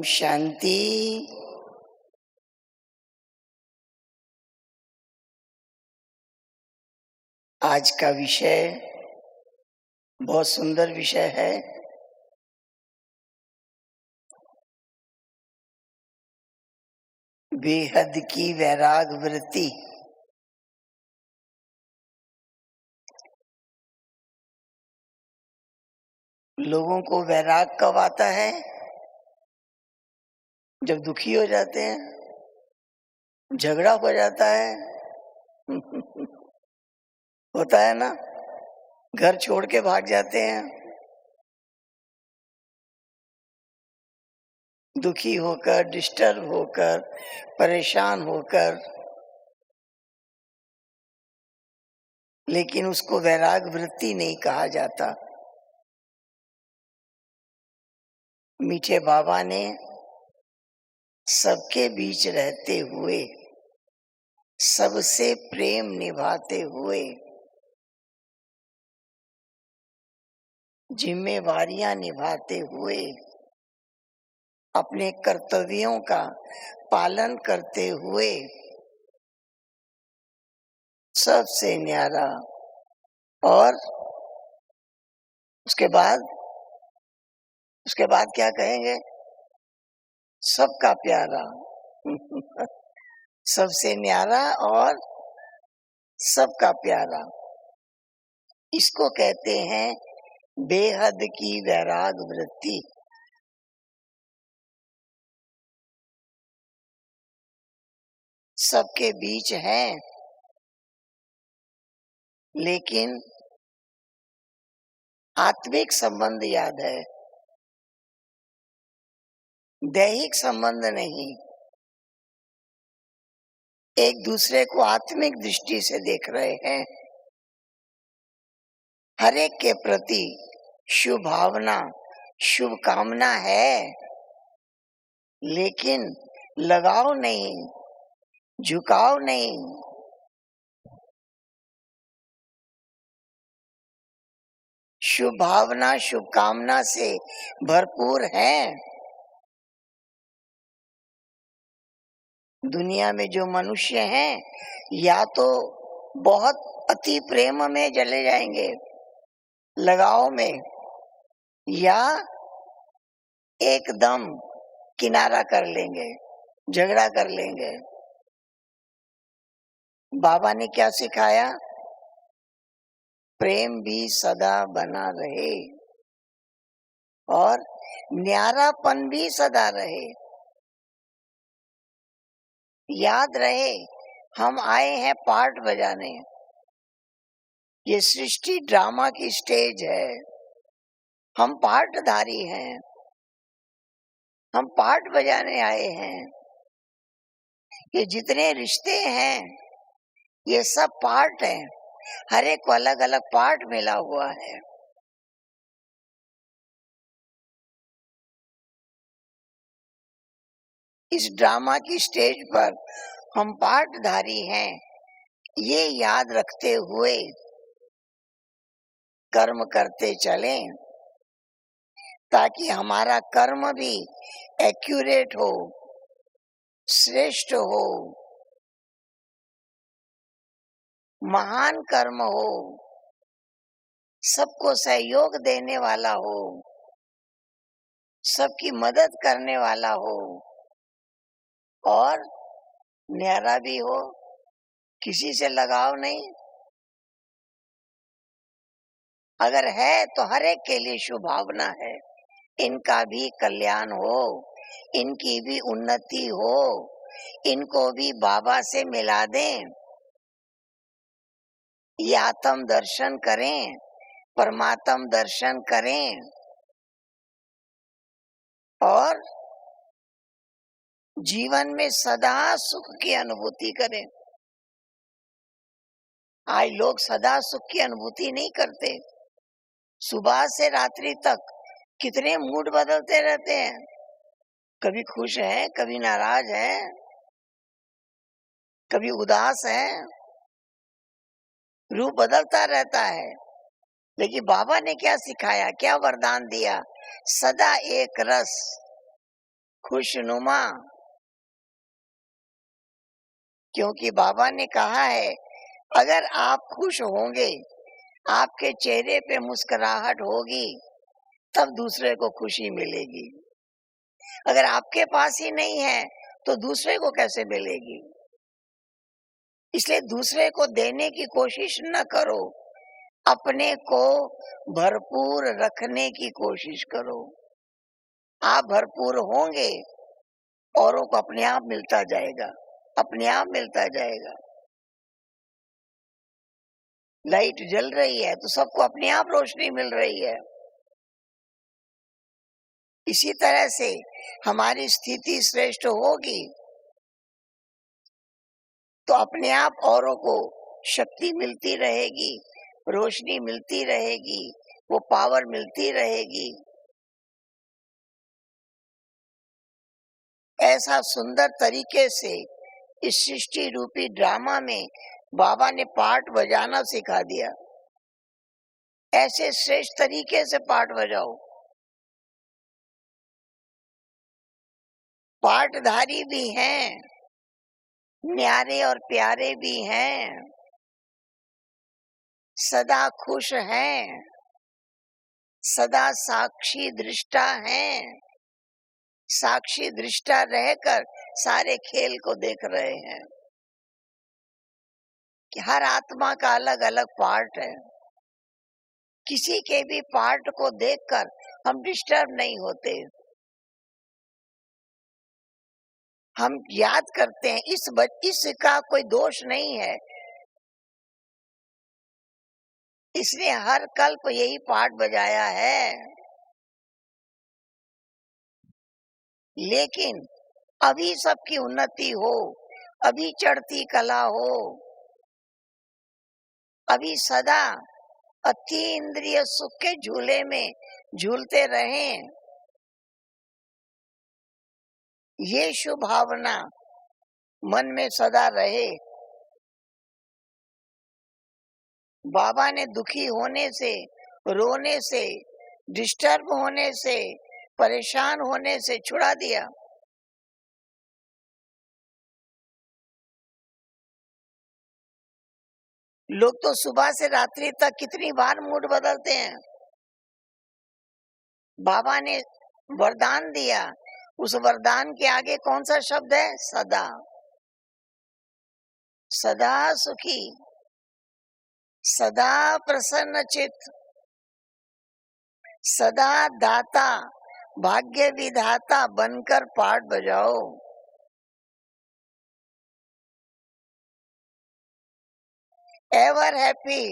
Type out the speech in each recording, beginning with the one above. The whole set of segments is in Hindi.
शांति। आज का विषय बहुत सुंदर विषय है। बेहद की वैराग वृत्ति। लोगों को वैराग कब आता है? जब दुखी हो जाते हैं, झगड़ा हो जाता है। होता है ना, घर छोड़ के भाग जाते हैं, दुखी होकर, डिस्टर्ब होकर, परेशान होकर। लेकिन उसको वैराग वृत्ति नहीं कहा जाता। मीठे बाबा ने सबके बीच रहते हुए, सबसे प्रेम निभाते हुए, जिम्मेवारियां निभाते हुए, अपने कर्तव्यों का पालन करते हुए, सबसे न्यारा और उसके बाद क्या कहेंगे? सबका प्यारा। सबसे न्यारा और सबका प्यारा। इसको कहते हैं बेहद की वैराग वृत्ति। सबके बीच है, लेकिन आत्मिक संबंध याद है, दैहिक संबंध नहीं। एक दूसरे को आत्मिक दृष्टि से देख रहे हैं। हर एक के प्रति शुभ भावना, शुभकामना है, लेकिन लगाव नहीं, झुकाव नहीं। शुभ भावना, शुभकामना से भरपूर है। दुनिया में जो मनुष्य हैं, या तो बहुत अति प्रेम में चले जाएंगे, लगाव में, या एकदम किनारा कर लेंगे, झगड़ा कर लेंगे। बाबा ने क्या सिखाया? प्रेम भी सदा बना रहे और न्यारापन भी सदा रहे। याद रहे, हम आए हैं पार्ट बजाने। ये सृष्टि ड्रामा की स्टेज है। हम पार्टधारी हैं, हम पार्ट बजाने आए हैं। ये जितने रिश्ते हैं, ये सब पार्ट हैं। हर एक को अलग अलग पार्ट मिला हुआ है। इस ड्रामा की स्टेज पर हम पार्टधारी हैं, ये याद रखते हुए कर्म करते चलें, ताकि हमारा कर्म भी एक्यूरेट हो, श्रेष्ठ हो, महान कर्म हो, सबको सहयोग देने वाला हो, सबकी मदद करने वाला हो और न्यारा भी हो, किसी से लगाव नहीं। अगर है तो हर एक के लिए शुभ भावना है, इनका भी कल्याण हो, इनकी भी उन्नति हो, इनको भी बाबा से मिला दें, ये आत्म दर्शन करें, परमात्म दर्शन करें और जीवन में सदा सुख की अनुभूति करें। आज लोग सदा सुख की अनुभूति नहीं करते। सुबह से रात्रि तक कितने मूड बदलते रहते हैं। कभी खुश है, कभी नाराज है, कभी उदास है, रूप बदलता रहता है। लेकिन बाबा ने क्या सिखाया, क्या वरदान दिया? सदा एक रस खुशनुमा, क्योंकि बाबा ने कहा है अगर आप खुश होंगे, आपके चेहरे पे मुस्कुराहट होगी, तब दूसरे को खुशी मिलेगी। अगर आपके पास ही नहीं है तो दूसरे को कैसे मिलेगी? इसलिए दूसरे को देने की कोशिश न करो, अपने को भरपूर रखने की कोशिश करो। आप भरपूर होंगे, औरों को अपने आप मिलता जाएगा, अपने आप मिलता जाएगा। लाइट जल रही है तो सबको अपने आप रोशनी मिल रही है। इसी तरह से हमारी स्थिति श्रेष्ठ होगी तो अपने आप औरों को शक्ति मिलती रहेगी, रोशनी मिलती रहेगी, वो पावर मिलती रहेगी। ऐसा सुंदर तरीके से इस सृष्टि रूपी ड्रामा में बाबा ने पार्ट बजाना सिखा दिया। ऐसे श्रेष्ठ तरीके से पार्ट बजाओ। पार्टधारी भी हैं, न्यारे और प्यारे भी हैं, सदा खुश हैं, सदा साक्षी दृष्टा हैं, साक्षी दृष्टा रहकर सारे खेल को देख रहे हैं कि हर आत्मा का अलग अलग पार्ट है। किसी के भी पार्ट को देखकर हम डिस्टर्ब नहीं होते। हम याद करते हैं इसका कोई दोष नहीं है, इसने हर कल्प यही पार्ट बजाया है। लेकिन अभी सबकी उन्नति हो, अभी चढ़ती कला हो, अभी सदा अति इंद्रिय सुख के झूले में झूलते रहें, ये शुभ भावना मन में सदा रहे। बाबा ने दुखी होने से, रोने से, डिस्टर्ब होने से, परेशान होने से छुड़ा दिया। लोग तो सुबह से रात्रि तक कितनी बार मूड बदलते हैं। बाबा ने वरदान दिया, उस वरदान के आगे कौन सा शब्द है? सदा। सदा सुखी, सदा प्रसन्न चित्त, सदा दाता, भाग्य विधाता बनकर पार्ट बजाओ। एवर हैप्पी,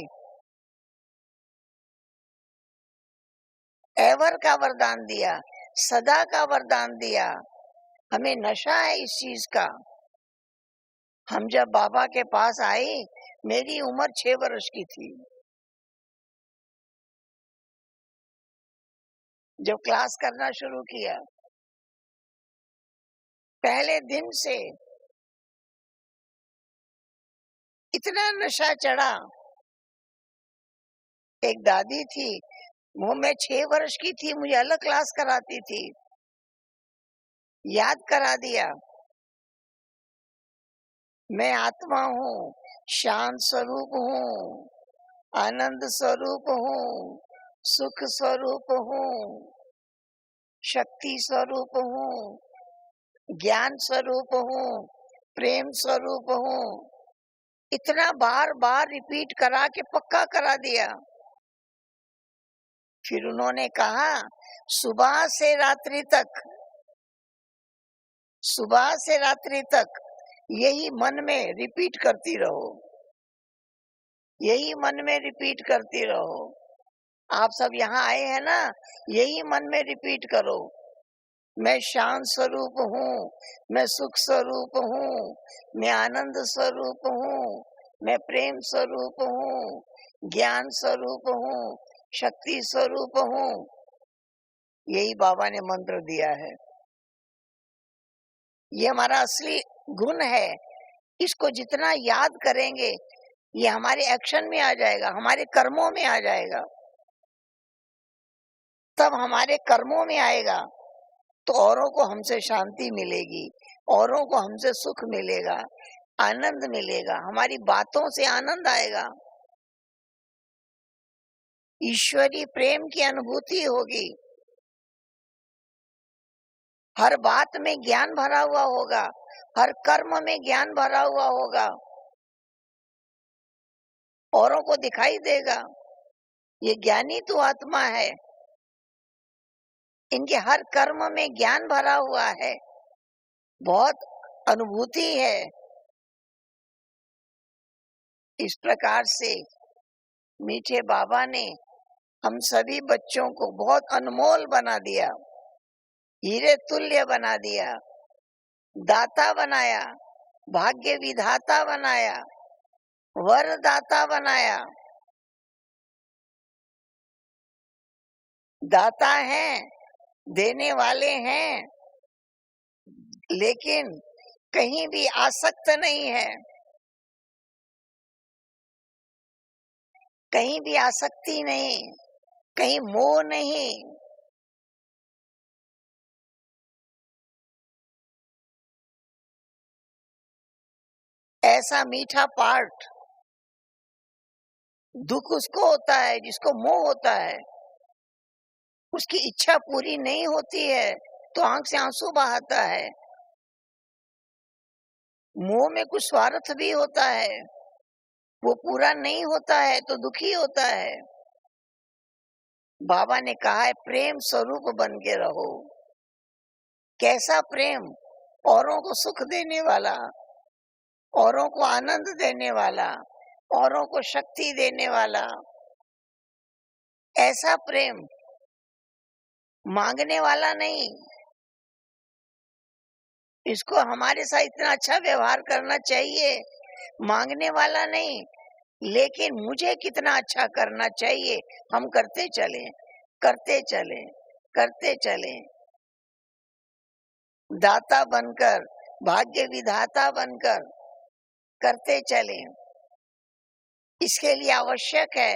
एवर का वरदान दिया, सदा का वरदान दिया। हमें नशा है इस चीज का। हम जब बाबा के पास आए, मेरी उम्र 6 वर्ष की थी। जब क्लास करना शुरू किया, पहले दिन से इतना नशा चढ़ा। एक दादी थी, वो मैं 6 वर्ष की थी, मुझे अलग क्लास कराती थी। याद करा दिया, मैं आत्मा हूँ, शांत स्वरूप हूँ, आनंद स्वरूप हूँ, सुख स्वरूप हूँ, शक्ति स्वरूप हूँ, ज्ञान स्वरूप हूँ, प्रेम स्वरूप हूँ। इतना बार बार रिपीट करा के पक्का करा दिया। फिर उन्होंने कहा, सुबह से रात्रि तक, सुबह से रात्रि तक यही मन में रिपीट करती रहो, यही मन में रिपीट करती रहो। आप सब यहाँ आए हैं ना, यही मन में रिपीट करो, मैं शांत स्वरूप हूँ, मैं सुख स्वरूप हूँ, मैं आनंद स्वरूप हूँ, मैं प्रेम स्वरूप हूँ, ज्ञान स्वरूप हूँ, शक्ति स्वरूप हूँ। यही बाबा ने मंत्र दिया है। ये हमारा असली गुण है। इसको जितना याद करेंगे, ये हमारे एक्शन में आ जाएगा, हमारे कर्मों में आ जाएगा। तब हमारे कर्मों में आएगा तो औरों को हमसे शांति मिलेगी, औरों को हमसे सुख मिलेगा, आनंद मिलेगा, हमारी बातों से आनंद आएगा, ईश्वरीय प्रेम की अनुभूति होगी, हर बात में ज्ञान भरा हुआ होगा, हर कर्म में ज्ञान भरा हुआ होगा, औरों को दिखाई देगा ये ज्ञानी तो आत्मा है, इनके हर कर्म में ज्ञान भरा हुआ है, बहुत अनुभूति है। इस प्रकार से मीठे बाबा ने हम सभी बच्चों को बहुत अनमोल बना दिया, हीरे तुल्य बना दिया, दाता बनाया, भाग्य विधाता बनाया, वरदाता बनाया। दाता हैं, देने वाले हैं, लेकिन कहीं भी आसक्त नहीं है, कहीं भी आसक्ति नहीं, कहीं मोह नहीं। ऐसा मीठा पाठ दुख उसको होता है जिसको मोह होता है, उसकी इच्छा पूरी नहीं होती है तो आंख से आंसू बहाता है, मोह में कुछ स्वार्थ भी होता है, वो पूरा नहीं होता है तो दुखी होता है। बाबा ने कहा है प्रेम स्वरूप बन के रहो। कैसा प्रेम? औरों को सुख देने वाला, औरों को आनंद देने वाला, औरों को शक्ति देने वाला, ऐसा प्रेम, मांगने वाला नहीं। इसको हमारे साथ इतना अच्छा व्यवहार करना चाहिए, मांगने वाला नहीं, लेकिन मुझे कितना अच्छा करना चाहिए हम करते चले, करते चले, करते चले, दाता बनकर, भाग्य विधाता बनकर करते चले। इसके लिए आवश्यक है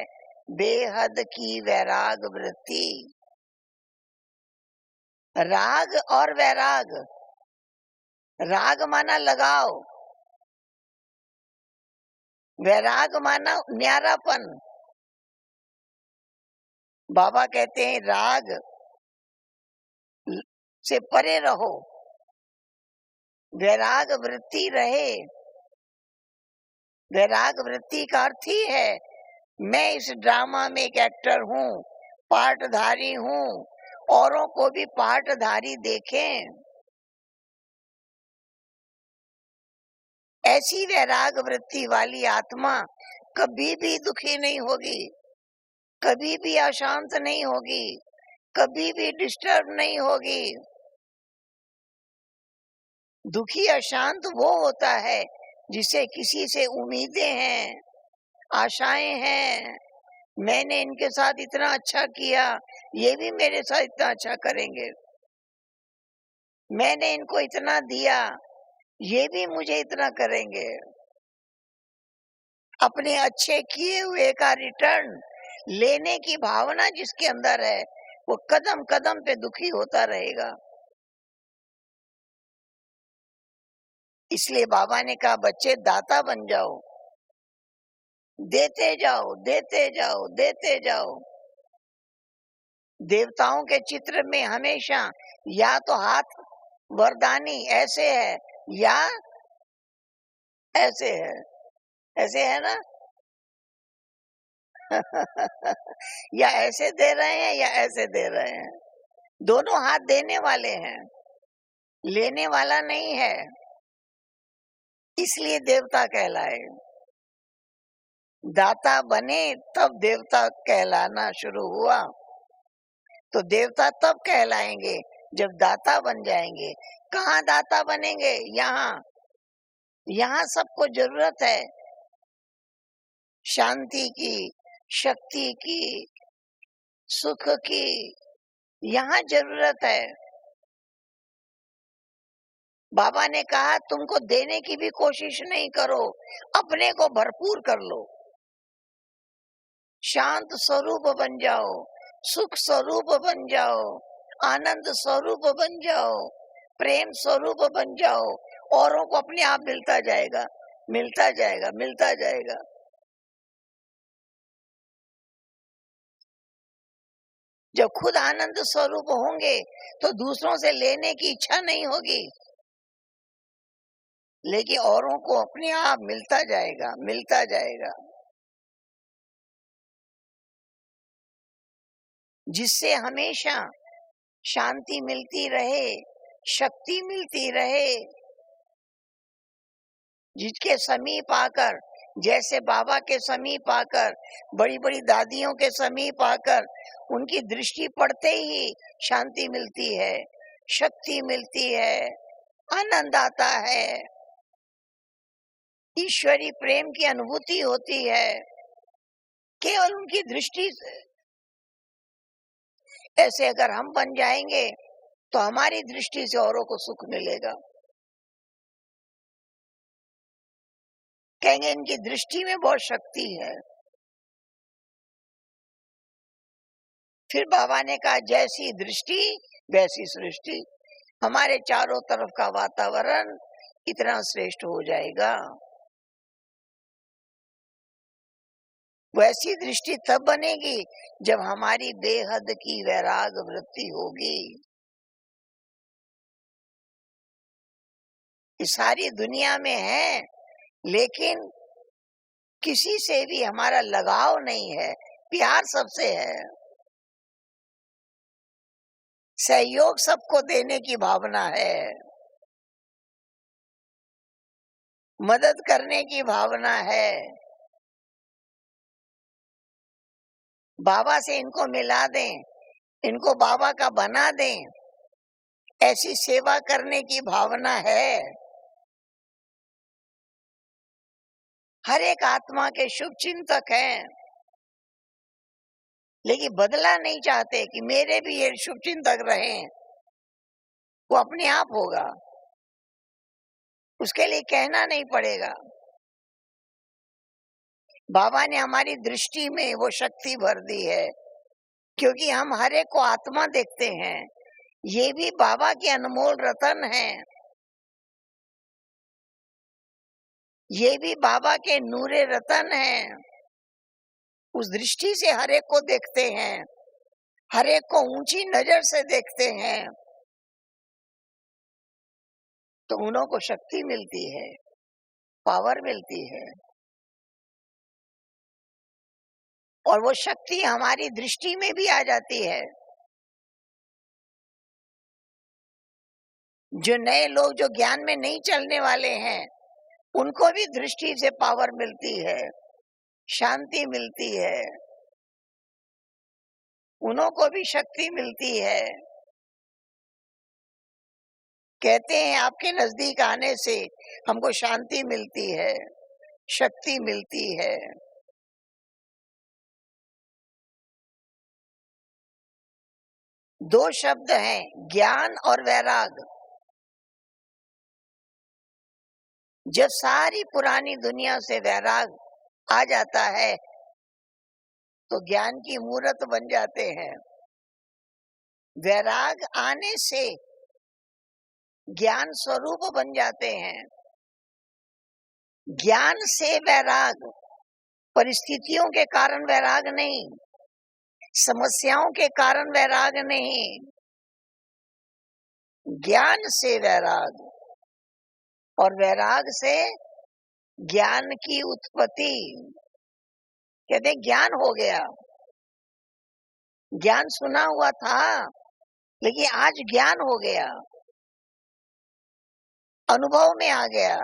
बेहद की वैराग वृत्ति। राग और वैराग, राग माना लगाव, वैराग माना न्यारापन। बाबा कहते हैं राग से परे रहो, वैराग वृत्ति रहे। वैराग वृत्ति का अर्थ ही है मैं इस ड्रामा में एक एक्टर हूँ, पार्टधारी हूँ, औरों को भी पार्टधारी देखें। ऐसी वैराग वृत्ति वाली आत्मा कभी भी दुखी नहीं होगी, कभी भी अशांत नहीं होगी, कभी भी डिस्टर्ब नहीं होगी। दुखी अशांत वो होता है जिसे किसी से उम्मीदें हैं, आशाएं हैं, मैंने इनके साथ इतना अच्छा किया, ये भी मेरे साथ इतना अच्छा करेंगे, मैंने इनको इतना दिया, ये भी मुझे इतना करेंगे। अपने अच्छे किए हुए का रिटर्न लेने की भावना जिसके अंदर है वो कदम कदम पे दुखी होता रहेगा। इसलिए बाबा ने कहा बच्चे दाता बन जाओ, देते जाओ, देते जाओ, देते जाओ। देवताओं के चित्र में हमेशा या तो हाथ वरदानी ऐसे है या ऐसे है, ऐसे है ना या ऐसे दे रहे हैं या ऐसे दे रहे हैं, दोनों हाथ देने वाले हैं, लेने वाला नहीं है, इसलिए देवता कहलाए। दाता बने तब देवता कहलाना शुरू हुआ। तो देवता तब कहलाएंगे जब दाता बन जाएंगे। कहाँ दाता बनेंगे? यहाँ, यहाँ सबको जरूरत है शांति की, शक्ति की, सुख की, यहाँ जरूरत है। बाबा ने कहा तुमको देने की भी कोशिश नहीं करो, अपने को भरपूर कर लो, शांत स्वरूप बन जाओ, सुख स्वरूप बन जाओ, आनंद स्वरूप बन जाओ, प्रेम स्वरूप बन जाओ, औरों को अपने आप मिलता जाएगा, मिलता जाएगा, मिलता जाएगा। जब खुद आनंद स्वरूप होंगे तो दूसरों से लेने की इच्छा नहीं होगी, लेकिन औरों को अपने आप मिलता जाएगा, मिलता जाएगा, जिससे हमेशा शांति मिलती रहे, शक्ति मिलती रहे। जिसके समीप आकर, जैसे बाबा के समीप आकर, बड़ी बड़ी दादियों के समीप आकर उनकी दृष्टि पड़ते ही शांति मिलती है, शक्ति मिलती है, आनंद आता है, ईश्वरी प्रेम की अनुभूति होती है, केवल उनकी दृष्टि से। ऐसे अगर हम बन जाएंगे तो हमारी दृष्टि से औरों को सुख मिलेगा। कहेंगे इनकी दृष्टि में बहुत शक्ति है। फिर बाबा ने कहा जैसी दृष्टि वैसी सृष्टि। हमारे चारों तरफ का वातावरण इतना श्रेष्ठ हो जाएगा। वैसी दृष्टि तब बनेगी जब हमारी बेहद की वैराग वृत्ति होगी। इस सारी दुनिया में है, लेकिन किसी से भी हमारा लगाव नहीं है, प्यार सबसे है, सहयोग सबको देने की भावना है, मदद करने की भावना है। बाबा से इनको मिला दें, इनको बाबा का बना दें, ऐसी सेवा करने की भावना है। हर एक आत्मा के शुभ चिंतक हैं, लेकिन बदला नहीं चाहते कि मेरे भी ये शुभ चिंतक रहें। वो अपने आप होगा, उसके लिए कहना नहीं पड़ेगा। बाबा ने हमारी दृष्टि में वो शक्ति भर दी है, क्योंकि हम हर एक को आत्मा देखते हैं। ये भी बाबा के अनमोल रतन हैं, ये भी बाबा के नूरे रतन हैं। उस दृष्टि से हर एक को देखते हैं, हर एक को ऊंची नजर से देखते हैं, तो उन्हों को शक्ति मिलती है, पावर मिलती है, और वो शक्ति हमारी दृष्टि में भी आ जाती है। जो नए लोग जो ज्ञान में नहीं चलने वाले हैं, उनको भी दृष्टि से पावर मिलती है, शांति मिलती है, उन्हों को भी शक्ति मिलती है। कहते हैं आपके नजदीक आने से हमको शांति मिलती है, शक्ति मिलती है। दो शब्द हैं, ज्ञान और वैराग। जब सारी पुरानी दुनिया से वैराग आ जाता है तो ज्ञान की मूर्त बन जाते हैं। वैराग आने से ज्ञान स्वरूप बन जाते हैं। ज्ञान से वैराग, परिस्थितियों के कारण वैराग नहीं, समस्याओं के कारण वैराग नहीं, ज्ञान से वैराग, और वैराग से ज्ञान की उत्पत्ति। कहते ज्ञान हो गया, ज्ञान सुना हुआ था लेकिन आज ज्ञान हो गया, अनुभव में आ गया।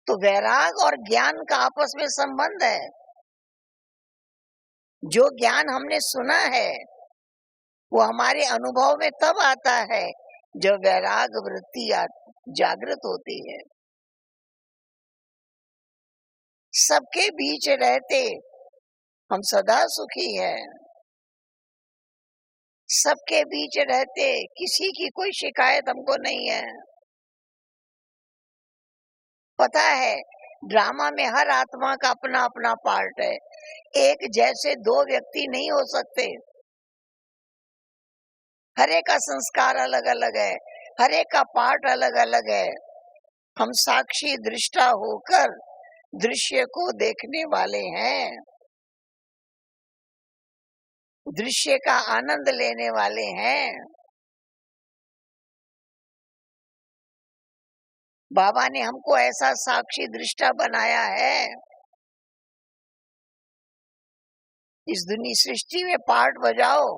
तो वैराग और ज्ञान का आपस में संबंध है। जो ज्ञान हमने सुना है वो हमारे अनुभव में तब आता है जब वैराग वृत्ति जागृत होती है। सबके बीच रहते हम सदा सुखी हैं, सबके बीच रहते किसी की कोई शिकायत हमको नहीं है। पता है ड्रामा में हर आत्मा का अपना अपना पार्ट है, एक जैसे दो व्यक्ति नहीं हो सकते। हर एक का संस्कार अलग अलग है, हर एक का पाठ अलग अलग है। हम साक्षी दृष्टा होकर दृश्य को देखने वाले हैं, दृश्य का आनंद लेने वाले हैं। बाबा ने हमको ऐसा साक्षी दृष्टा बनाया है। इस दुनिया सृष्टि में पार्ट बजाओ,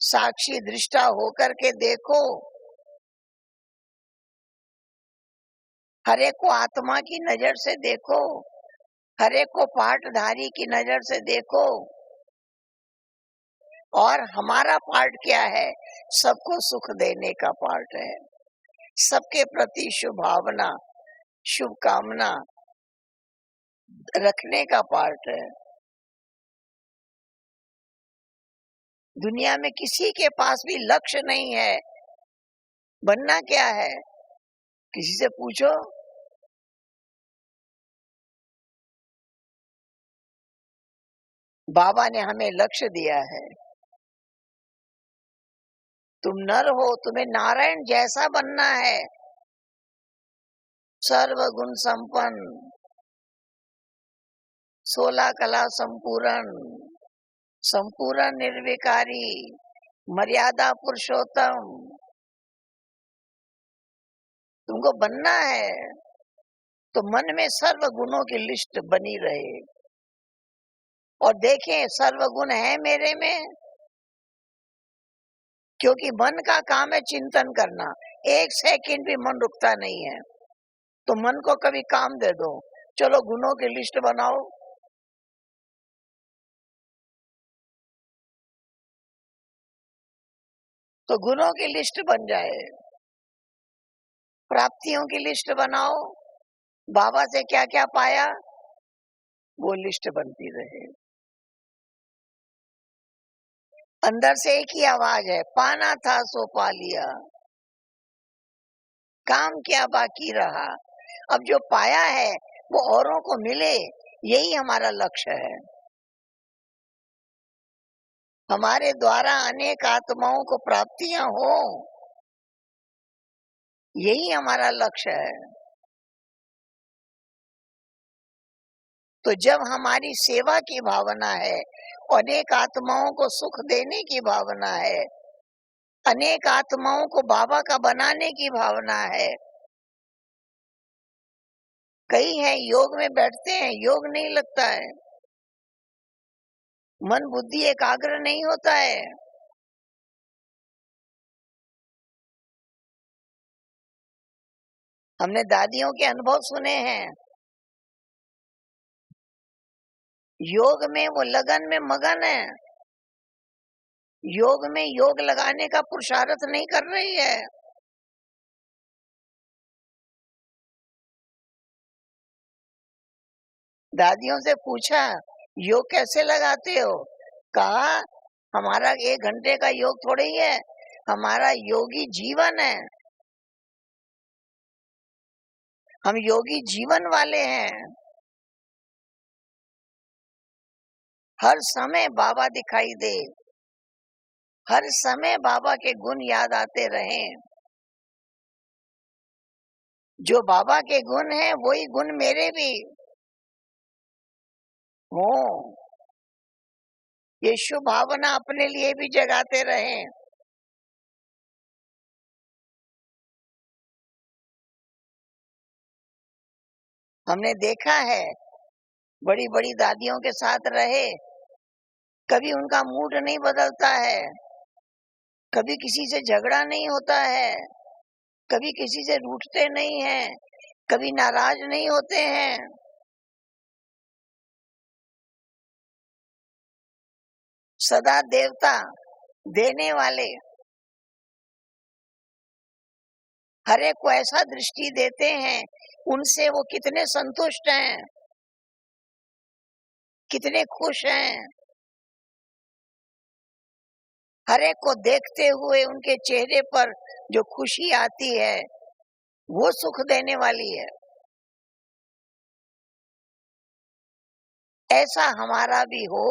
साक्षी दृष्टा होकर के देखो। हर एक को आत्मा की नजर से देखो, हर एक को पार्टधारी की नजर से देखो। और हमारा पार्ट क्या है? सबको सुख देने का पार्ट है, सबके प्रति शुभ भावना, शुभकामना रखने का पार्ट है। दुनिया में किसी के पास भी लक्ष्य नहीं है। बनना क्या है? किसी से पूछो। बाबा ने हमें लक्ष्य दिया है। तुम नर हो, तुम्हें नारायण जैसा बनना है, सर्वगुण संपन्न, 16 कला संपूर्ण, संपूर्ण निर्विकारी, मर्यादा पुरुषोत्तम। तुमको बनना है तो मन में सर्व गुणों की लिस्ट बनी रहे और देखें सर्व गुण है मेरे में। क्योंकि मन का काम है चिंतन करना, एक सेकंड भी मन रुकता नहीं है। तो मन को कभी काम दे दो, चलो गुणों की लिस्ट बनाओ। तो गुणों की लिस्ट बन जाए। प्राप्तियों की लिस्ट बनाओ, बाबा से क्या क्या पाया वो लिस्ट बनती रहे। अंदर से एक ही आवाज है, पाना था सो पा लिया, काम क्या बाकी रहा। अब जो पाया है वो औरों को मिले, यही हमारा लक्ष्य है। हमारे द्वारा अनेक आत्माओं को प्राप्तियां हो, यही हमारा लक्ष्य है। तो जब हमारी सेवा की भावना है, अनेक आत्माओं को सुख देने की भावना है, अनेक आत्माओं को बाबा का बनाने की भावना है। कई है योग में बैठते हैं, योग नहीं लगता है, मन बुद्धि एकाग्र नहीं होता है। हमने दादियों के अनुभव सुने हैं, योग में वो लगन में मगन है, योग में योग लगाने का पुरुषार्थ नहीं कर रही है। दादियों से पूछा योग कैसे लगाते हो? कहा हमारा 1 घंटे का योग थोड़े ही है, हमारा योगी जीवन है, हम योगी जीवन वाले हैं। हर समय बाबा दिखाई दे, हर समय बाबा के गुण याद आते रहें। जो बाबा के गुण हैं वही गुण मेरे भी हो। ये शुभ भावना अपने लिए भी जगाते रहें। हमने देखा है बड़ी बड़ी दादियों के साथ रहे, कभी उनका मूड नहीं बदलता है, कभी किसी से झगड़ा नहीं होता है, कभी किसी से रूठते नहीं हैं, कभी नाराज नहीं होते हैं। सदा देवता देने वाले, हर एक को ऐसा दृष्टि देते हैं, उनसे वो कितने संतुष्ट हैं, कितने खुश हैं। हर एक को देखते हुए उनके चेहरे पर जो खुशी आती है वो सुख देने वाली है। ऐसा हमारा भी हो।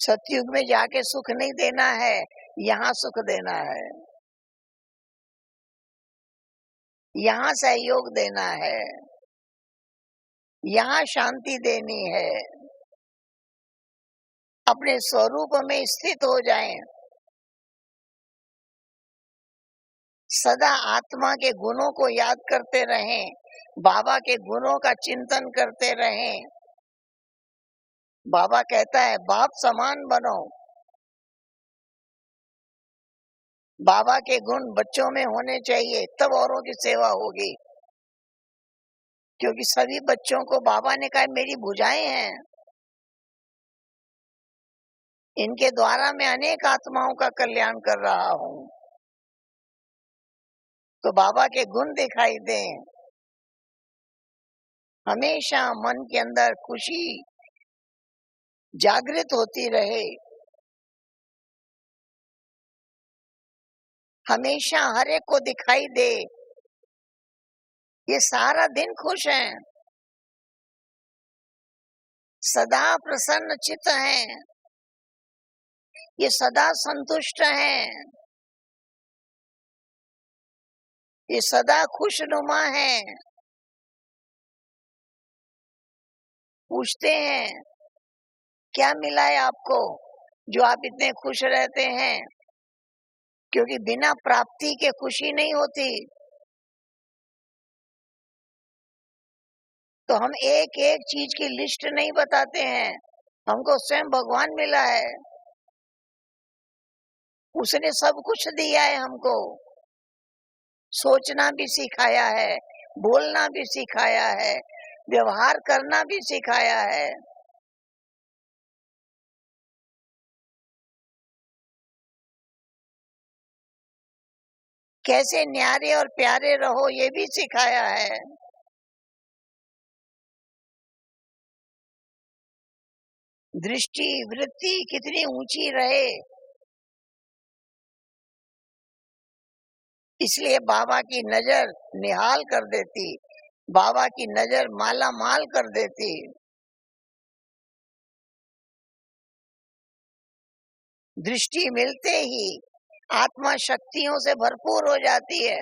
सतयुग में जाके सुख नहीं देना है, यहाँ सुख देना है, यहाँ सहयोग देना है, यहाँ शांति देनी है। अपने स्वरूप में स्थित हो जाएं, सदा आत्मा के गुणों को याद करते रहें, बाबा के गुणों का चिंतन करते रहें। बाबा कहता है बाप समान बनो। बाबा के गुण बच्चों में होने चाहिए, तब औरों की सेवा होगी। क्योंकि सभी बच्चों को बाबा ने कहा मेरी भुजाएं हैं, इनके द्वारा मैं अनेक आत्माओं का कल्याण कर रहा हूं। तो बाबा के गुण दिखाई दें, हमेशा मन के अंदर खुशी जागृत होती रहे, हमेशा हर एक को दिखाई दे ये सारा दिन खुश हैं, सदा प्रसन्न चित्त हैं, ये सदा संतुष्ट हैं, ये सदा खुशनुमा हैं। पूछते हैं क्या मिला है आपको जो आप इतने खुश रहते हैं? क्योंकि बिना प्राप्ति के खुशी नहीं होती। तो हम एक एक चीज की लिस्ट नहीं बताते हैं, हमको स्वयं भगवान मिला है, उसने सब कुछ दिया है हमको। सोचना भी सिखाया है, बोलना भी सिखाया है, व्यवहार करना भी सिखाया है। कैसे न्यारे और प्यारे रहो ये भी सिखाया है। दृष्टि वृत्ति कितनी ऊंची रहे, इसलिए बाबा की नजर निहाल कर देती, बाबा की नजर माला माल कर देती। दृष्टि मिलते ही आत्मा शक्तियों से भरपूर हो जाती है।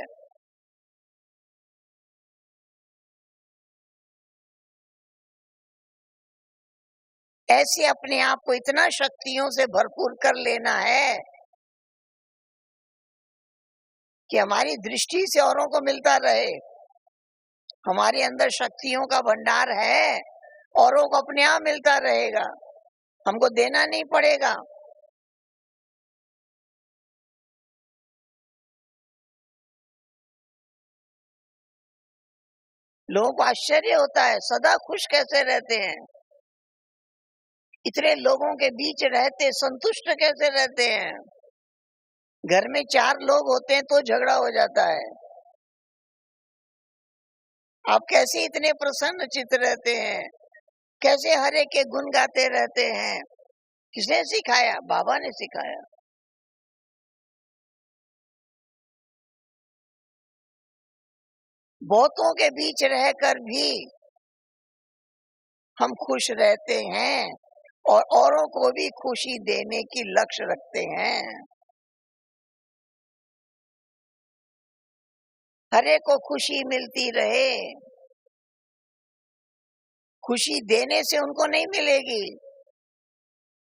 ऐसे अपने आप को इतना शक्तियों से भरपूर कर लेना है कि हमारी दृष्टि से औरों को मिलता रहे। हमारे अंदर शक्तियों का भंडार है, औरों को अपने आप मिलता रहेगा, हमको देना नहीं पड़ेगा। लोगों को आश्चर्य होता है सदा खुश कैसे रहते हैं, इतने लोगों के बीच रहते संतुष्ट कैसे रहते हैं। घर में 4 लोग होते हैं तो झगड़ा हो जाता है, आप कैसे इतने प्रसन्न चित्त रहते हैं, कैसे हर एक के गुण गाते रहते हैं? किसने सिखाया? बाबा ने सिखाया। बहुतों के बीच रहकर भी हम खुश रहते हैं और औरों को भी खुशी देने की लक्ष्य रखते हैं। हर एक को खुशी मिलती रहे। खुशी देने से उनको नहीं मिलेगी,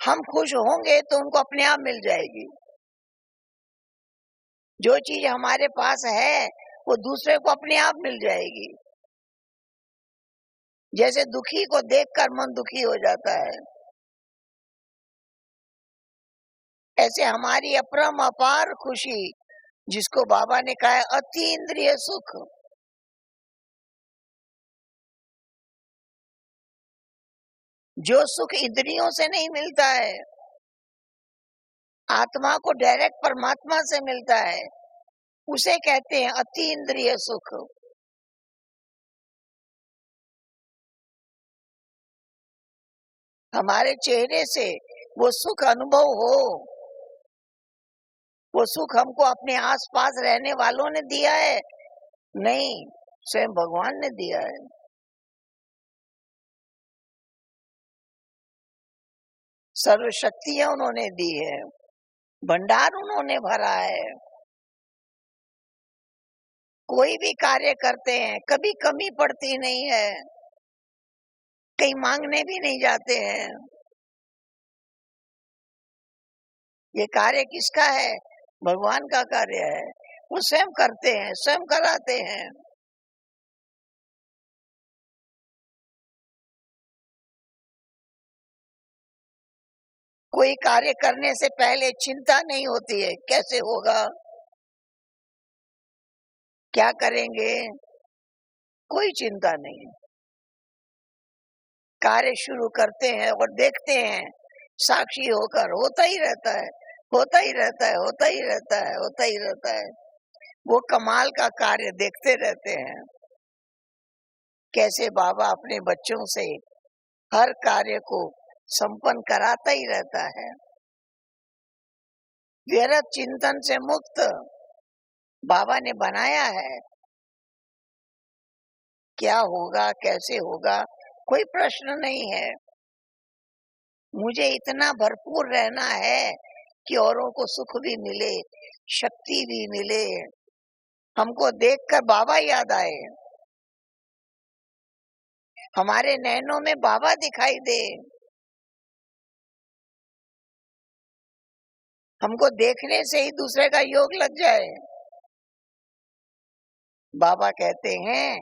हम खुश होंगे तो उनको अपने आप मिल जाएगी। जो चीज हमारे पास है वो दूसरे को अपने आप मिल जाएगी। जैसे दुखी को देखकर मन दुखी हो जाता है, ऐसे हमारी अपरम अपार खुशी, जिसको बाबा ने कहा है अति इंद्रिय सुख, जो सुख इंद्रियों से नहीं मिलता है, आत्मा को डायरेक्ट परमात्मा से मिलता है, उसे कहते हैं अति इंद्रिय सुख। हमारे चेहरे से वो सुख अनुभव हो, वो सुख हमको अपने आसपास रहने वालों ने दिया है नहीं, स्वयं भगवान ने दिया है। सर्व शक्तियां उन्होंने दी है, भंडार उन्होंने भरा है। कोई भी कार्य करते हैं कभी कमी पड़ती नहीं है, कहीं मांगने भी नहीं जाते हैं। ये कार्य किसका है? भगवान का कार्य है, वो स्वयं करते हैं, स्वयं कराते हैं। कोई कार्य करने से पहले चिंता नहीं होती है, कैसे होगा, क्या करेंगे, कोई चिंता नहीं। कार्य शुरू करते हैं और देखते हैं, साक्षी होकर होता ही रहता है, होता ही रहता है, होता ही रहता है, होता ही रहता है। वो कमाल का कार्य देखते रहते हैं, कैसे बाबा अपने बच्चों से हर कार्य को संपन्न कराता ही रहता है। व्यर्थ चिंतन से मुक्त बाबा ने बनाया है। क्या होगा, कैसे होगा, कोई प्रश्न नहीं है। मुझे इतना भरपूर रहना है कि औरों को सुख भी मिले, शक्ति भी मिले, हमको देखकर बाबा याद आए, हमारे नैनों में बाबा दिखाई दे, हमको देखने से ही दूसरे का योग लग जाए। बाबा कहते हैं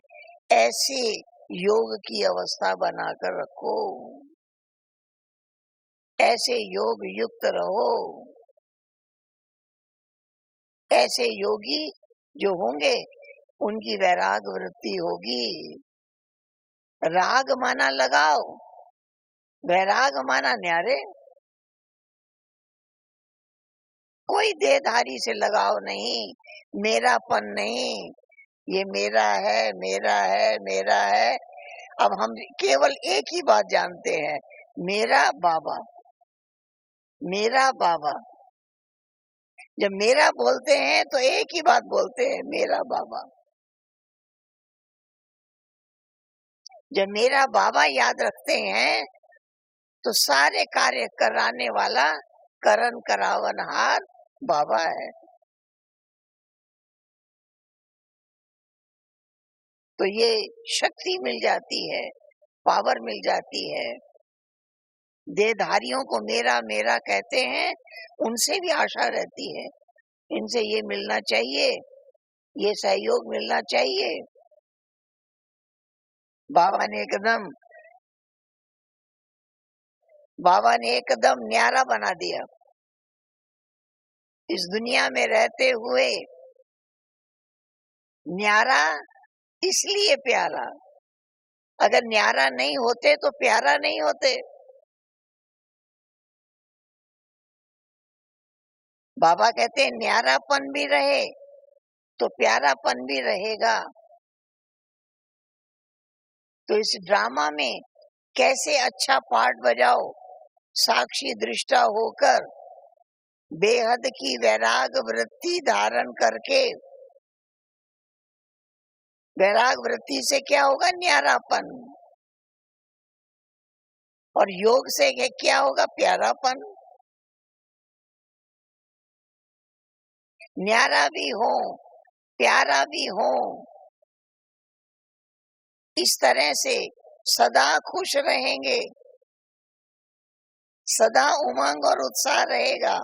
ऐसी योग की अवस्था बनाकर रखो, ऐसे योग युक्त रहो। ऐसे योगी जो होंगे उनकी वैराग वृत्ति होगी। राग माना लगाओ, वैराग माना न्यारे। कोई देहधारी से लगाव नहीं, मेरापन नहीं, ये मेरा है, मेरा है, मेरा है। अब हम केवल एक ही बात जानते हैं, मेरा बाबा, मेरा बाबा। जब मेरा बोलते हैं तो एक ही बात बोलते हैं, मेरा बाबा। जब मेरा बाबा याद रखते हैं तो सारे कार्य कराने वाला करन करावनहार बाबा है। तो ये शक्ति मिल जाती है, पावर मिल जाती है। देहधारियों को मेरा मेरा कहते हैं, उनसे भी आशा रहती है, इनसे ये मिलना चाहिए, ये सहयोग मिलना चाहिए। बाबा ने एकदम न्यारा बना दिया। इस दुनिया में रहते हुए न्यारा इसलिए प्यारा, अगर न्यारा नहीं होते तो प्यारा नहीं होते। बाबा कहते हैं न्यारापन भी रहे तो प्यारापन भी रहेगा। तो इस ड्रामा में कैसे अच्छा पार्ट बजाओ, साक्षी दृष्टा होकर बेहद की वैराग वृत्ति धारण करके। वैराग वृत्ति से क्या होगा? न्यारापन। और योग से क्या होगा? प्यारापन। न्यारा भी हो, प्यारा भी हो, इस तरह से सदा खुश रहेंगे, सदा उमंग और उत्साह रहेगा।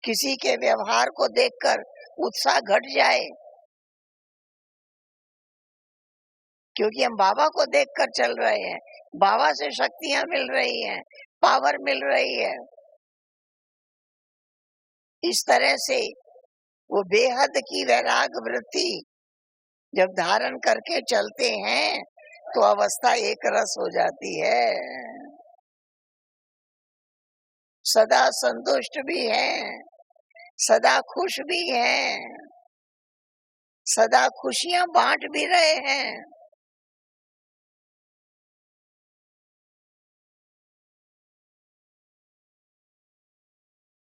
किसी के व्यवहार को देखकर उत्साह घट जाए, क्योंकि हम बाबा को देखकर चल रहे हैं, बाबा से शक्तियां मिल रही हैं, पावर मिल रही है। इस तरह से वो बेहद की वैराग वृत्ति जब धारण करके चलते हैं तो अवस्था एक रस हो जाती है। सदा संतुष्ट भी हैं, सदा खुश भी हैं, सदा खुशियां बांट भी रहे हैं।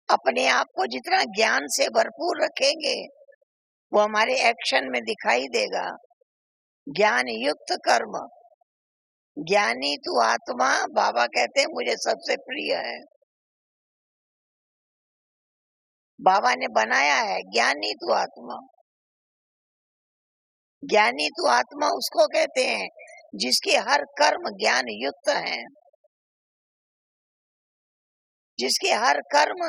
अपने आप को जितना ज्ञान से भरपूर रखेंगे वो हमारे एक्शन में दिखाई देगा। ज्ञान युक्त कर्म, ज्ञानी तू आत्मा, बाबा कहते हैं मुझे सबसे प्रिय है। बाबा ने बनाया है ज्ञानी तू आत्मा। ज्ञानी तू आत्मा उसको कहते हैं जिसके हर कर्म ज्ञान युक्त है, जिसके हर कर्म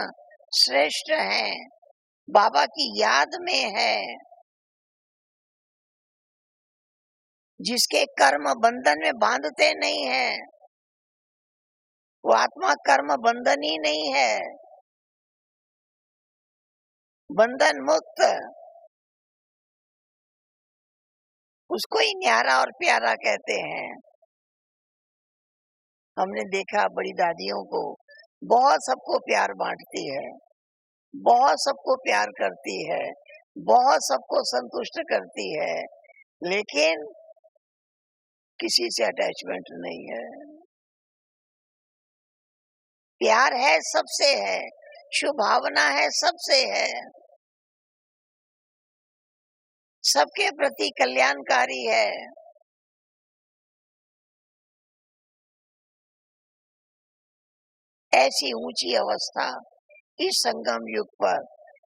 श्रेष्ठ है, बाबा की याद में है, जिसके कर्म बंधन में बांधते नहीं है, वो आत्मा कर्म बंधन ही नहीं है, बंधन मुक्त, उसको ही न्यारा और प्यारा कहते हैं। हमने देखा बड़ी दादियों को, बहुत सबको प्यार बांटती है, बहुत सबको प्यार करती है, बहुत सबको संतुष्ट करती है, लेकिन किसी से अटैचमेंट नहीं है। प्यार है सबसे है, शुभ भावना है सबसे है, सबके प्रति कल्याणकारी है। ऐसी ऊंची अवस्था इस संगम युग पर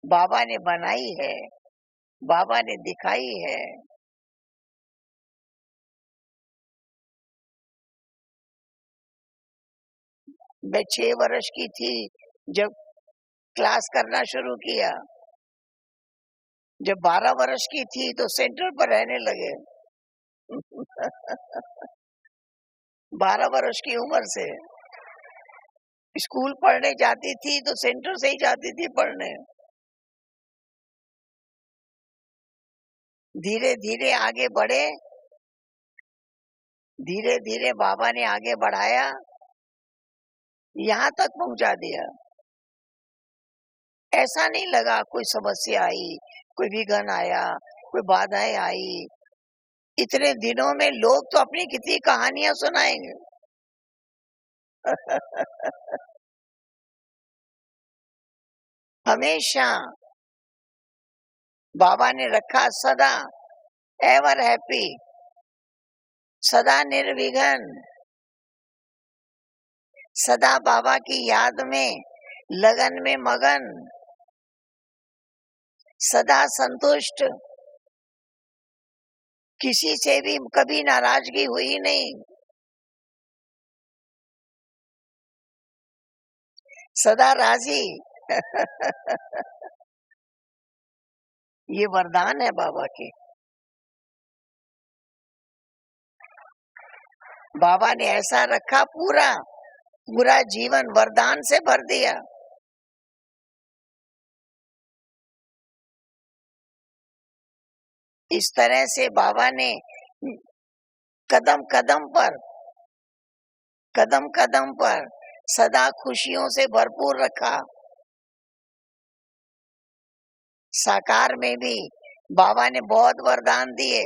बाबा ने बनाई है, बाबा ने दिखाई है। मैं 6 वर्ष की थी जब क्लास करना शुरू किया, जब 12 वर्ष की थी तो सेंटर पर रहने लगे। 12 वर्ष की उम्र से स्कूल पढ़ने जाती थी तो सेंटर से ही जाती थी पढ़ने। धीरे धीरे आगे बढ़े, धीरे धीरे बाबा ने आगे बढ़ाया, यहाँ तक पहुंचा दिया। ऐसा नहीं लगा कोई समस्या आई, कोई विघ्न आया, कोई बाधाएं आई। इतने दिनों में लोग तो अपनी कितनी कहानियां सुनाएंगे। हमेशा बाबा ने रखा सदा एवर हैप्पी, सदा निर्विघ्न, सदा बाबा की याद में लगन में मगन, सदा संतुष्ट, किसी से भी कभी नाराजगी हुई नहीं, सदा राजी। ये वरदान है बाबा के। बाबा ने ऐसा रखा, पूरा पूरा जीवन वरदान से भर दिया। इस तरह से बाबा ने कदम कदम पर सदा खुशियों से भरपूर रखा। साकार में भी बाबा ने बहुत वरदान दिए।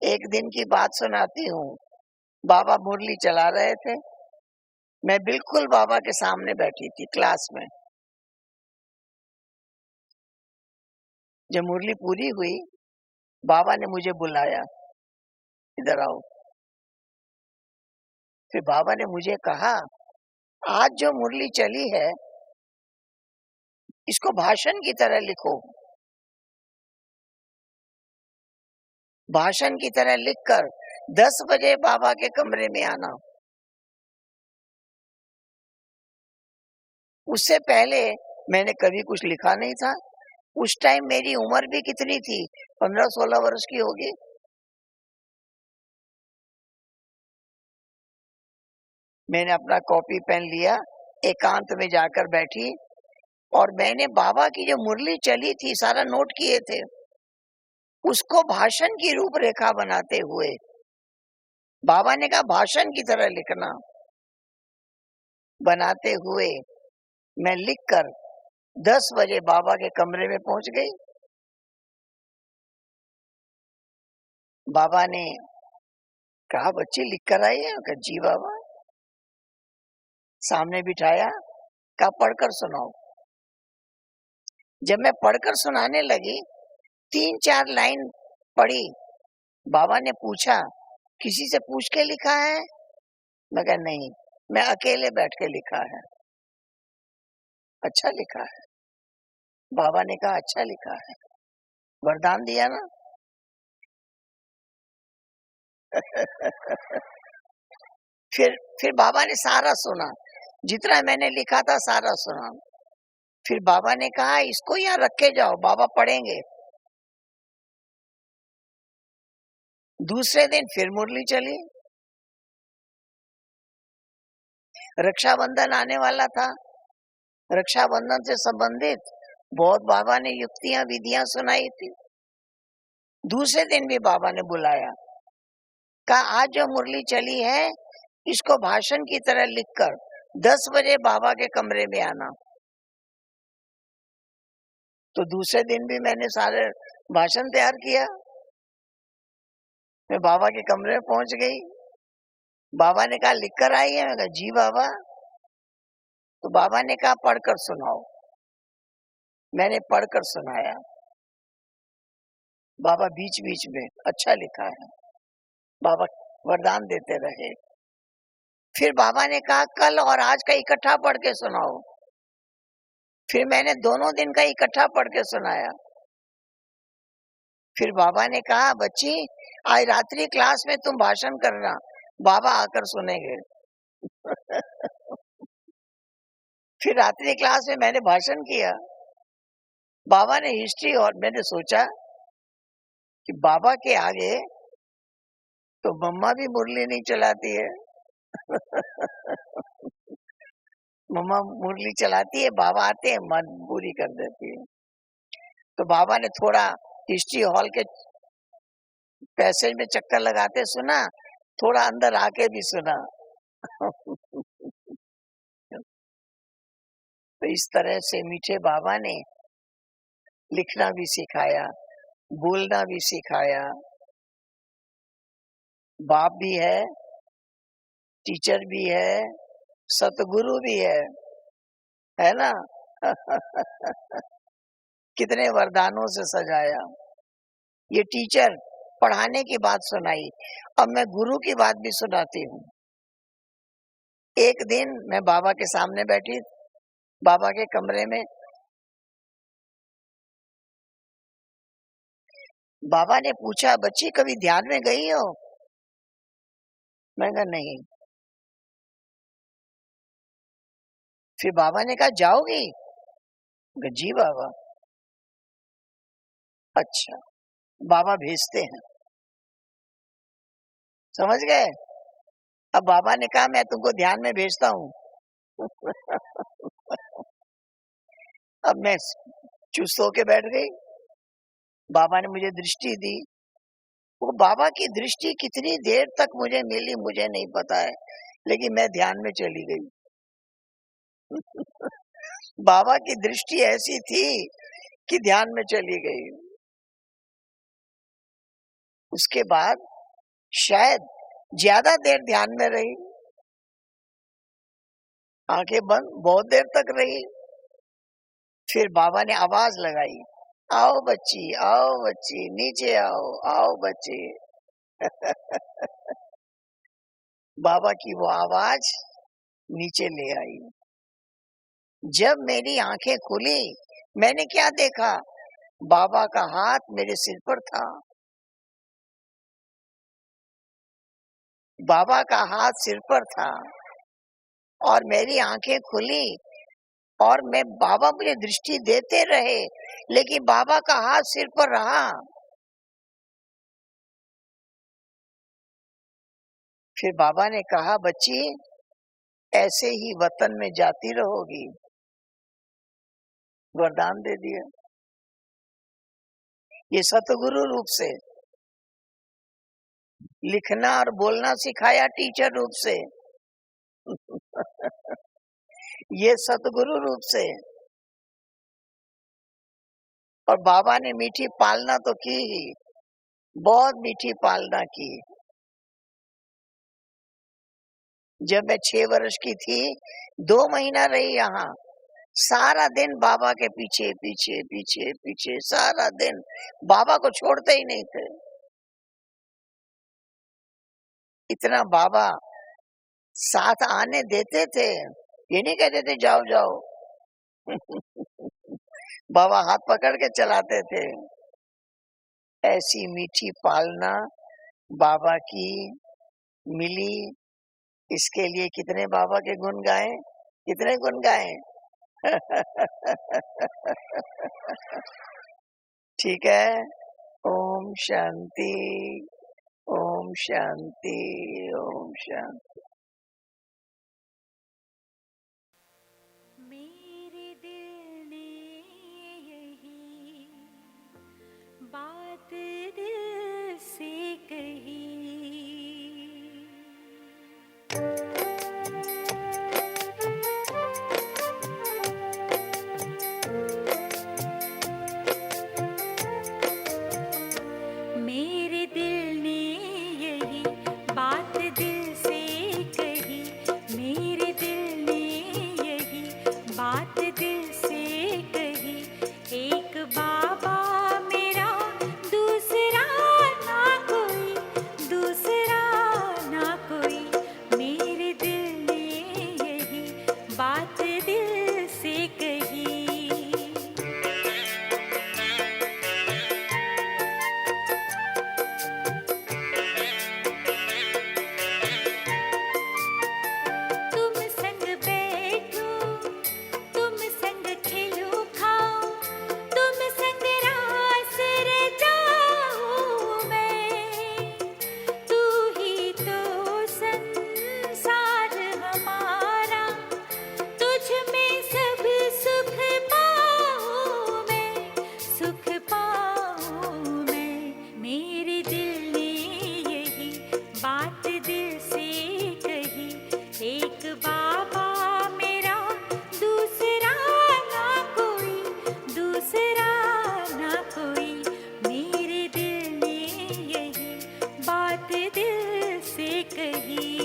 एक दिन की बात सुनाती हूँ। बाबा मुरली चला रहे थे, मैं बिल्कुल बाबा के सामने बैठी थी क्लास में। जब मुरली पूरी हुई, बाबा ने मुझे बुलाया, इधर आओ। फिर बाबा ने मुझे कहा, आज जो मुरली चली है इसको भाषण की तरह लिखो, भाषण की तरह लिखकर 10 बजे बाबा के कमरे में आना। उससे पहले मैंने कभी कुछ लिखा नहीं था। उस टाइम मेरी उम्र भी कितनी थी, 15-16 वर्ष की होगी। मैंने अपना कॉपी पेन लिया, एकांत में जाकर बैठी और मैंने बाबा की जो मुरली चली थी सारा नोट किए थे, उसको भाषण की रूपरेखा बनाते हुए बाबा ने कहा भाषण की तरह लिखना। बनाते हुए मैं लिखकर 10 बजे बाबा के कमरे में पहुंच गई। बाबा ने कहा बच्ची लिख कर आई है? कहा जी बाबा। सामने बिठाया, कहा पढ़कर सुनाओ। जब मैं पढ़कर सुनाने लगी, 3-4 लाइन पढ़ी, बाबा ने पूछा किसी से पूछ के लिखा है? मैं कहा नहीं, मैं अकेले बैठ के लिखा है। अच्छा लिखा है। बाबा ने कहा अच्छा लिखा है, वरदान दिया ना। फिर बाबा ने सारा सुना, जितना मैंने लिखा था सारा सुना। फिर बाबा ने कहा इसको यहाँ रख के जाओ, बाबा पढ़ेंगे। दूसरे दिन फिर मुरली चली। रक्षाबंधन आने वाला था, रक्षाबंधन से संबंधित बहुत बाबा ने युक्तियां विधियां सुनाई थी। दूसरे दिन भी बाबा ने बुलाया, कहा आज जो मुरली चली है इसको भाषण की तरह लिखकर 10 बजे बाबा के कमरे में आना। तो दूसरे दिन भी मैंने सारे भाषण तैयार किया। मैं बाबा के कमरे में पहुंच गई। बाबा ने कहा लिख कर आई है? मैं कहा जी बाबा। तो बाबा ने कहा पढ़कर सुनाओ। मैंने पढ़कर सुनाया। बाबा बीच बीच में अच्छा लिखा है, बाबा वरदान देते रहे। फिर बाबा ने कहा कल और आज का इकट्ठा पढ़ के सुनाओ। फिर मैंने दोनों दिन का इकट्ठा पढ़ के सुनाया। फिर बाबा ने कहा बच्ची आज रात्रि क्लास में तुम भाषण करना, बाबा आकर सुनेंगे। फिर रात्रि क्लास में मैंने भाषण किया। बाबा ने हिस्ट्री, और मैंने सोचा कि बाबा के आगे तो मम्मा भी मुरली नहीं चलाती है। मम्मा मुरली चलाती है, बाबा आते हैं मन पूरी कर देती है। तो बाबा ने थोड़ा हिस्ट्री हॉल के पैसेज में चक्कर लगाते सुना, थोड़ा अंदर आके भी सुना। तो इस तरह से मीठे बाबा ने लिखना भी सिखाया, बोलना भी सिखाया। बाप भी है, टीचर भी है, सतगुरु भी है ना। कितने वरदानों से सजाया। ये टीचर पढ़ाने की बात सुनाई, अब मैं गुरु की बात भी सुनाती हूँ। एक दिन मैं बाबा के सामने बैठी, बाबा के कमरे में। बाबा ने पूछा बच्ची कभी ध्यान में गई हो? मैं कहा नहीं। फिर बाबा ने कहा जाओगी? मैं कहा, जी बाबा। अच्छा, बाबा भेजते हैं, समझ गए। अब बाबा ने कहा मैं तुमको ध्यान में भेजता हूँ। अब मैं चुस्त होके बैठ गई। बाबा ने मुझे दृष्टि दी। वो बाबा की दृष्टि कितनी देर तक मुझे मिली मुझे नहीं पता है, लेकिन मैं ध्यान में चली गई। बाबा की दृष्टि ऐसी थी कि ध्यान में चली गई। उसके बाद शायद ज्यादा देर ध्यान में रही, आंखें बंद बहुत देर तक रही। फिर बाबा ने आवाज लगाई, आओ बच्ची नीचे आओ, आओ बच्ची। बाबा की वो आवाज नीचे ले आई। जब मेरी आंखें खुली, मैंने क्या देखा? बाबा का हाथ मेरे सिर पर था। बाबा का हाथ सिर पर था और मेरी आंखें खुली और मैं, बाबा मुझे दृष्टि देते रहे, लेकिन बाबा का हाथ सिर पर रहा। फिर बाबा ने कहा बच्ची ऐसे ही वतन में जाती रहोगी। वरदान दे दिया। ये सतगुरु रूप से लिखना और बोलना सिखाया, टीचर रूप से। ये सतगुरु रूप से। और बाबा ने मीठी पालना तो की ही, बहुत मीठी पालना की। जब मैं 6 वर्ष की थी, 2 महीना रही यहाँ, सारा दिन बाबा के पीछे पीछे पीछे पीछे, सारा दिन बाबा को छोड़ते ही नहीं थे। इतना बाबा साथ आने देते थे, ये नहीं कहते थे जाओ जाओ। बाबा हाथ पकड़ के चलाते थे। ऐसी मीठी पालना बाबा की मिली, इसके लिए कितने बाबा के गुण गाएं, कितने गुण गाएं। ठीक है। ओम शांति, ओम शांति, ओम शांति। मेरे दिल ने यही बात दिल से कही, मेरे दिल ने यही बात दिल से कही, मेरे दिल ने यही बात दिल से कही। एक बाबा मेरा दूसरा ना कोई, दूसरा ना कोई, मेरे दिल ने यही बात दिल से कही। तुम संग बैठो, तुम संग खेलो खाओ, तुम संग रास रचाऊं मैं, तू ही तो संसार हमारा, तुझ में सब सुख पाऊं मैं, सुख पाऊं मैं। मेरे दिल ने यही बात दिल से कही। एक बाबा मेरा दूसरा ना कोई, दूसरा ना कोई, मेरे दिल ने यही बात दिल से कही।